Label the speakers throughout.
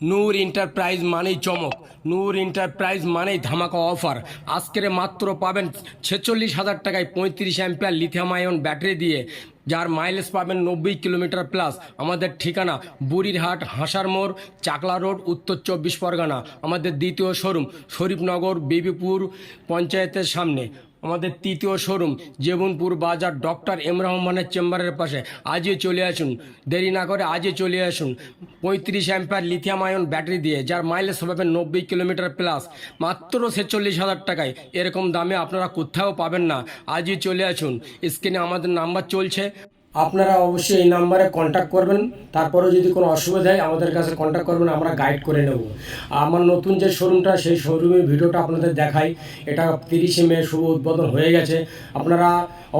Speaker 1: নূর enterprise মানেই চমক, নূর enterprise মানেই ধামাকা অফার। আজকের মাত্র পাবেন 46,000 টাকায় 35 অ্যাম্পিয়ার লিথিয়াম আয়ন ব্যাটারি দিয়ে, যার মাইলেজ পাবেন 90 কিলোমিটার প্লাস। আমাদের ঠিকানা বুড়িরহাট, হাসার মোড়, চাকলা রোড, উত্তর 24 পরগনা। আমাদের দ্বিতীয় শোরুম শরীফনগর বিবিপুর পঞ্চায়েতের সামনে। আমাদের তৃতীয় শোরুম জেবনপুর বাজার, ডক্টর এম রহমানের চেম্বারের পাশে। আজই চলে আসুন, দেরি না করে আজই চলে আসুন। 35 অ্যাম্পিয়ার লিথিয়াম আয়ন ব্যাটারি দিয়ে, যার মাইলেজ পাবেন 90 কিলোমিটার প্লাস, মাত্র 46,000 টাকায়। এরকম দামে আপনারা কোথাও পাবেন না। আজই চলে আসুন। স্ক্রিনে আমাদের নাম্বার চলছে, আপনারা অবশ্যই এই নাম্বারে কন্ট্যাক্ট করবেন। তারপরেও যদি কোনো অসুবিধা হয় আমাদের কাছে কন্ট্যাক্ট করবেন, আমরা গাইড করে নেব। আমার নতুন যে শোরুমটা, সেই শোরুমের ভিডিওটা আপনাদের দেখাই। এটা 30 মে শুভ উদ্বোধন হয়ে গেছে। আপনারা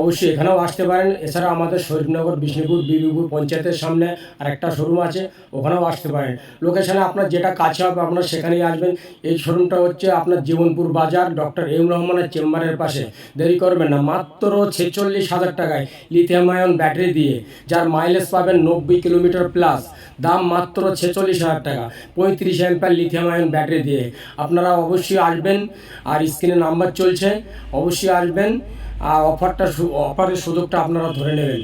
Speaker 1: অবশ্যই এখানেও আসতে পারেন। এছাড়া আমাদের শরীফনগর বিষ্ণুপুর বিবিপুর পঞ্চায়েতের সামনে আর একটা শোরুম আছে, ওখানেও আসতে পারেন। লোকেশানে আপনার যেটা কাছে হবে আপনারা সেখানেই আসবেন। এই শোরুমটা হচ্ছে আপনার জীবনপুর বাজার, ডক্টর এম রহমানের চেম্বারের পাশে। দেরি করবেন না, মাত্র 46,000 টাকায় লিথিয়াম আয়ন ব্যাটারি দিয়ে, যার মাইলেজ পাবেন 90 কিলোমিটার প্লাস। দাম মাত্র 46,000 টাকা, 35 অ্যাম্পিয়ার লিথিয়াম আয়ন ব্যাটারি দিয়ে। আপনারা অবশ্যই আসবেন, আর স্ক্রিনে নাম্বার চলছে, অবশ্যই আসবেন। আর অফারের সুযোগটা আপনারা ধরে নেবেন।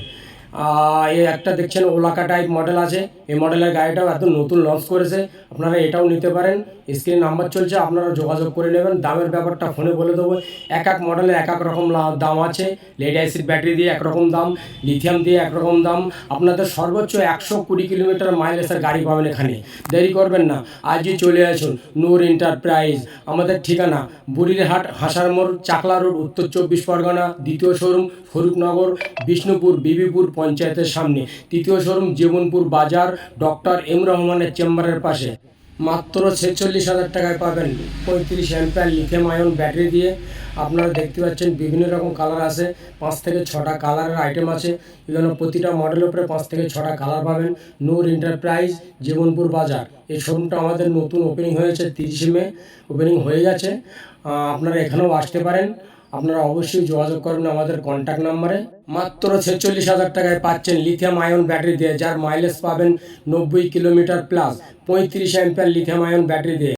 Speaker 1: এই একটা দেখছেন ওলাকা টাইপ মডেল আছে, এই মডেলের গাড়িটাও একদম নতুন লঞ্চ করেছে। আপনারা এটাও নিতে পারেন। স্ক্রিনে নাম্বার চলছে, আপনারা যোগাযোগ করে নেবেন। দামের ব্যাপারটা ফোনে বলে দেবো। এক এক মডেলে এক এক রকম দাম আছে। লেড অ্যাসিড ব্যাটারি দিয়ে একরকম দাম, লিথিয়াম দিয়ে একরকম দাম। আপনাদের সর্বোচ্চ 120 কিলোমিটার মাইলেজের গাড়ি পাবেন এখানে। দেরি করবেন না, আজই চলে আসুন নূর এন্টারপ্রাইজ। আমাদের ঠিকানা বুড়িরহাট, হাসার মোড়, চাকলা রোড, উত্তর 24 পরগনা। দ্বিতীয় শোরুম শরীফনগর বিষ্ণুপুর বিবিপুর পঞ্চায়েতের সামনে। তৃতীয় শোরুম জীবনপুর বাজার, ডক্টর এম রহমানের চেম্বারের পাশে। মাত্র 46,000 টাকায় পাবেন 35 অ্যাম্পিয়ার লিথিয়াম আয়ন ব্যাটারি দিয়ে। আপনারা দেখতে পাচ্ছেন বিভিন্ন রকম কালার আছে, 5 থেকে 6টা কালারের আইটেম আছে। এখানে প্রতিটা মডেলের উপরে 5 থেকে 6টা কালার পাবেন। নূর এন্টারপ্রাইজ, জীবনপুর বাজার। এই শোরুমটা আমাদের নতুন ওপেনিং হয়েছে, 30 মে ওপেনিং হয়ে গেছে। আপনারা এখানেও আসতে পারেন। আপনারা অবশ্যই যোগাযোগ করবেন আমাদের কন্ট্যাক্ট নাম্বারে। মাত্র 46,000 টাকায় পাচ্ছেন লিথিয়াম আয়ন ব্যাটারি দিয়ে, যার মাইলেজ পাবেন 90 kilometre plus, 35 ampere lithium ion battery দিয়ে।